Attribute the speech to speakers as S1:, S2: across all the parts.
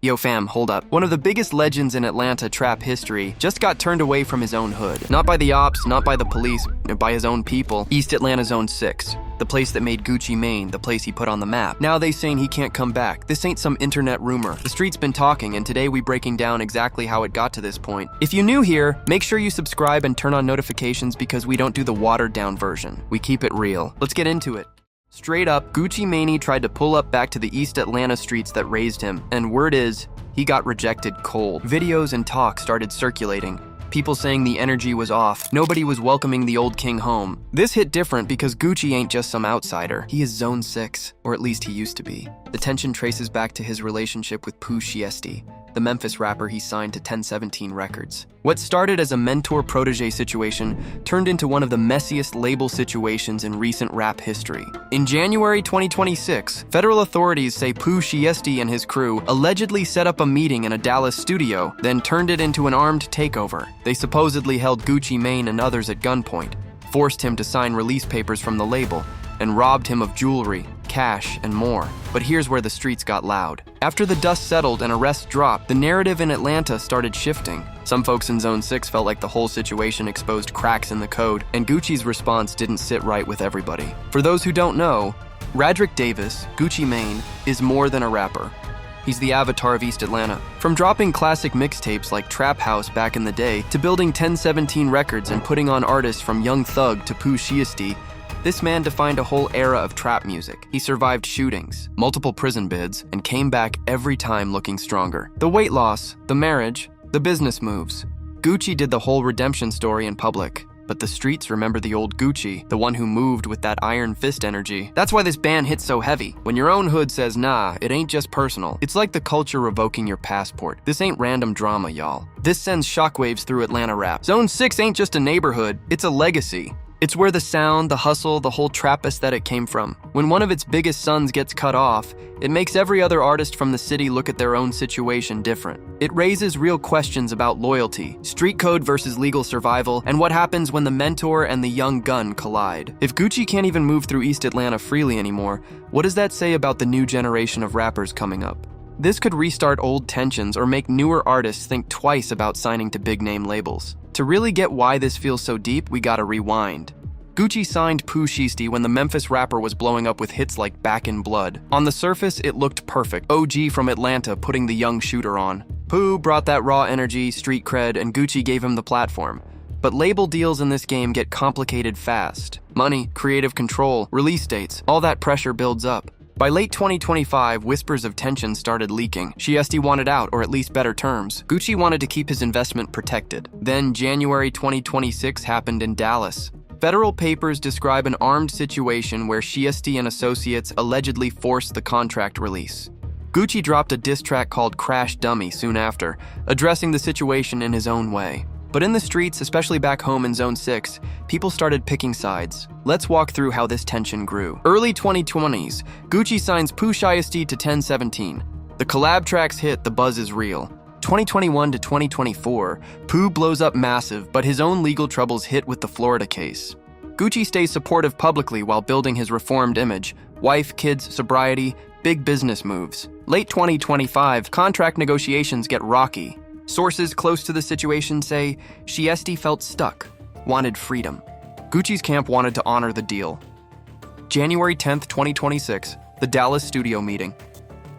S1: Yo fam, hold up. One of the biggest legends in Atlanta trap history just got turned away from his own hood. Not by the ops, not by the police, but by his own people. East Atlanta Zone 6. The place that made Gucci Mane, the place he put on the map. Now they saying he can't come back. This ain't some internet rumor. The street's been talking, and today we breaking down exactly how it got to this point. If you're new here, make sure you subscribe and turn on notifications because we don't do the watered down version. We keep it real. Let's get into it. Straight up, Gucci Mane tried to pull up back to the East Atlanta streets that raised him, and word is, he got rejected cold. Videos and talk started circulating. People saying the energy was off. Nobody was welcoming the old king home. This hit different because Gucci ain't just some outsider. He is Zone 6, or at least he used to be. The tension traces back to his relationship with Pooh Shiesty, the Memphis rapper he signed to 1017 Records. What started as a mentor-protege situation turned into one of the messiest label situations in recent rap history. In January 2026, federal authorities say Pooh Shiesty and his crew allegedly set up a meeting in a Dallas studio, then turned it into an armed takeover. They supposedly held Gucci Mane and others at gunpoint, forced him to sign release papers from the label, and robbed him of jewelry, cash, and more. But here's where the streets got loud. After the dust settled and arrests dropped, the narrative in Atlanta started shifting. Some folks in Zone 6 felt like the whole situation exposed cracks in the code, and Gucci's response didn't sit right with everybody. For those who don't know, Radric Davis, Gucci Mane, is more than a rapper. He's the avatar of East Atlanta. From dropping classic mixtapes like Trap House back in the day, to building 1017 Records and putting on artists from Young Thug to Pooh Shiesty, this man defined a whole era of trap music. He survived shootings, multiple prison bids, and came back every time looking stronger. The weight loss, the marriage, the business moves. Gucci did the whole redemption story in public, but the streets remember the old Gucci, the one who moved with that iron fist energy. That's why this ban hits so heavy. When your own hood says, nah, it ain't just personal. It's like the culture revoking your passport. This ain't random drama, y'all. This sends shockwaves through Atlanta rap. Zone 6 ain't just a neighborhood, it's a legacy. It's where the sound, the hustle, the whole trap aesthetic came from. When one of its biggest sons gets cut off, it makes every other artist from the city look at their own situation different. It raises real questions about loyalty, street code versus legal survival, and what happens when the mentor and the young gun collide. If Gucci can't even move through East Atlanta freely anymore, what does that say about the new generation of rappers coming up? This could restart old tensions or make newer artists think twice about signing to big-name labels. To really get why this feels so deep, we gotta rewind. Gucci signed Pooh Shiesty when the Memphis rapper was blowing up with hits like Back in Blood. On the surface, it looked perfect. OG from Atlanta putting the young shooter on. Pooh brought that raw energy, street cred, and Gucci gave him the platform. But label deals in this game get complicated fast. Money, creative control, release dates, all that pressure builds up. By late 2025, whispers of tension started leaking. Shiesty wanted out, or at least better terms. Gucci wanted to keep his investment protected. Then January 2026 happened in Dallas. Federal papers describe an armed situation where Shiesty and associates allegedly forced the contract release. Gucci dropped a diss track called Crash Dummy soon after, addressing the situation in his own way. But in the streets, especially back home in Zone 6, people started picking sides. Let's walk through how this tension grew. Early 2020s, Gucci signs Pooh Shiesty to 1017. The collab tracks hit, the buzz is real. 2021 to 2024, Pooh blows up massive, but his own legal troubles hit with the Florida case. Gucci stays supportive publicly while building his reformed image. Wife, kids, sobriety, big business moves. Late 2025, contract negotiations get rocky. Sources close to the situation say Shiesty felt stuck, wanted freedom. Gucci's camp wanted to honor the deal. January 10th, 2026, the Dallas studio meeting.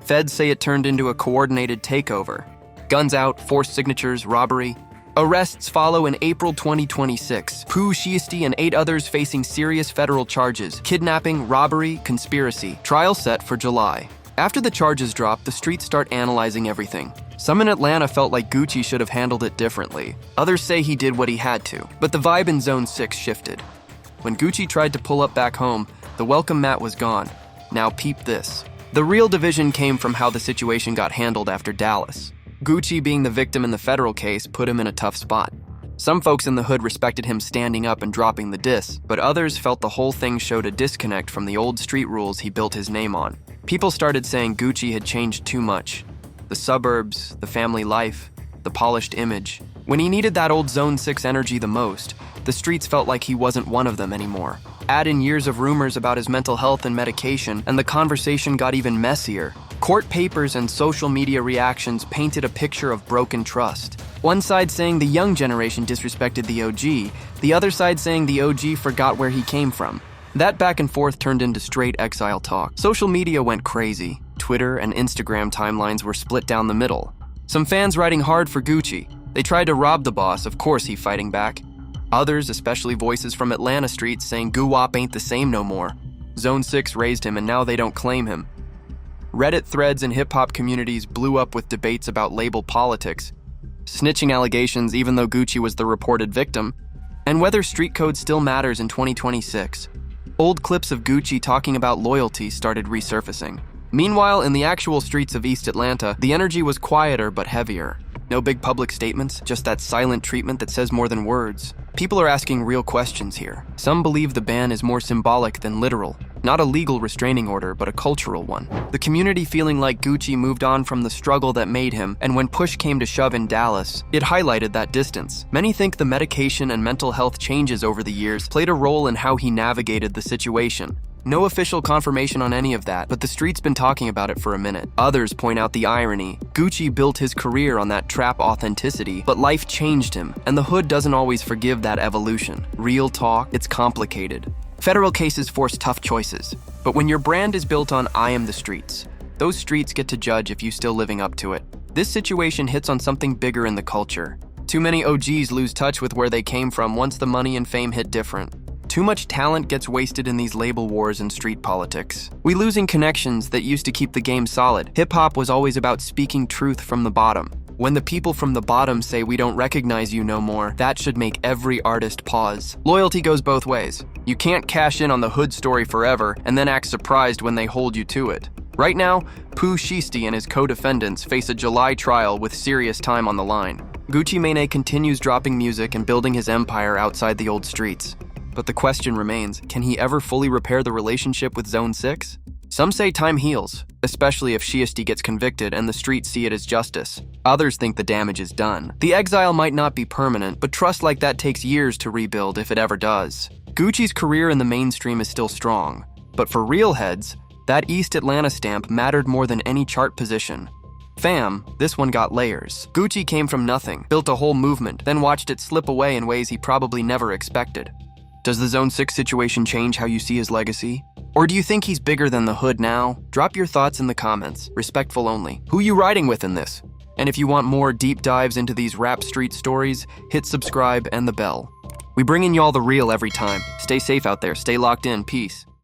S1: Feds say it turned into a coordinated takeover. Guns out, forced signatures, robbery. Arrests follow in April 2026. Pooh Shiesty and 8 others facing serious federal charges: kidnapping, robbery, conspiracy. Trial set for July. After the charges drop, the streets start analyzing everything. Some in Atlanta felt like Gucci should have handled it differently. Others say he did what he had to. But the vibe in Zone 6 shifted. When Gucci tried to pull up back home, the welcome mat was gone. Now peep this. The real division came from how the situation got handled after Dallas. Gucci, being the victim in the federal case, put him in a tough spot. Some folks in the hood respected him standing up and dropping the diss, but others felt the whole thing showed a disconnect from the old street rules he built his name on. People started saying Gucci had changed too much. The suburbs, the family life, the polished image. When he needed that old Zone 6 energy the most, the streets felt like he wasn't one of them anymore. Add in years of rumors about his mental health and medication, and the conversation got even messier. Court papers and social media reactions painted a picture of broken trust. One side saying the young generation disrespected the OG, the other side saying the OG forgot where he came from. That back and forth turned into straight exile talk. Social media went crazy. Twitter and Instagram timelines were split down the middle. Some fans riding hard for Gucci. They tried to rob the boss, of course he fighting back. Others, especially voices from Atlanta streets, saying Guwap ain't the same no more. Zone 6 raised him and now they don't claim him. Reddit threads and hip-hop communities blew up with debates about label politics, snitching allegations even though Gucci was the reported victim, and whether street code still matters in 2026. Old clips of Gucci talking about loyalty started resurfacing. Meanwhile, in the actual streets of East Atlanta, the energy was quieter but heavier. No big public statements, just that silent treatment that says more than words. People are asking real questions here. Some believe the ban is more symbolic than literal. Not a legal restraining order, but a cultural one. The community feeling like Gucci moved on from the struggle that made him, and when push came to shove in Dallas, it highlighted that distance. Many think the medication and mental health changes over the years played a role in how he navigated the situation. No official confirmation on any of that, but the street's been talking about it for a minute. Others point out the irony. Gucci built his career on that trap authenticity, but life changed him, and the hood doesn't always forgive that evolution. Real talk, it's complicated. Federal cases force tough choices, but when your brand is built on I am the streets, those streets get to judge if you still living up to it. This situation hits on something bigger in the culture. Too many OGs lose touch with where they came from once the money and fame hit different. Too much talent gets wasted in these label wars and street politics. We losing connections that used to keep the game solid. Hip-hop was always about speaking truth from the bottom. When the people from the bottom say we don't recognize you no more, that should make every artist pause. Loyalty goes both ways. You can't cash in on the hood story forever and then act surprised when they hold you to it. Right now, Pooh Shiesty and his co-defendants face a July trial with serious time on the line. Gucci Mane continues dropping music and building his empire outside the old streets. But the question remains, can he ever fully repair the relationship with Zone 6? Some say time heals, especially if Shiesty gets convicted and the streets see it as justice. Others think the damage is done. The exile might not be permanent, but trust like that takes years to rebuild if it ever does. Gucci's career in the mainstream is still strong, but for real heads, that East Atlanta stamp mattered more than any chart position. Fam, this one got layers. Gucci came from nothing, built a whole movement, then watched it slip away in ways he probably never expected. Does the Zone 6 situation change how you see his legacy? Or do you think he's bigger than the hood now? Drop your thoughts in the comments, respectful only. Who you riding with in this? And if you want more deep dives into these rap street stories, hit subscribe and the bell. We bring in y'all the real every time. Stay safe out there, stay locked in, peace.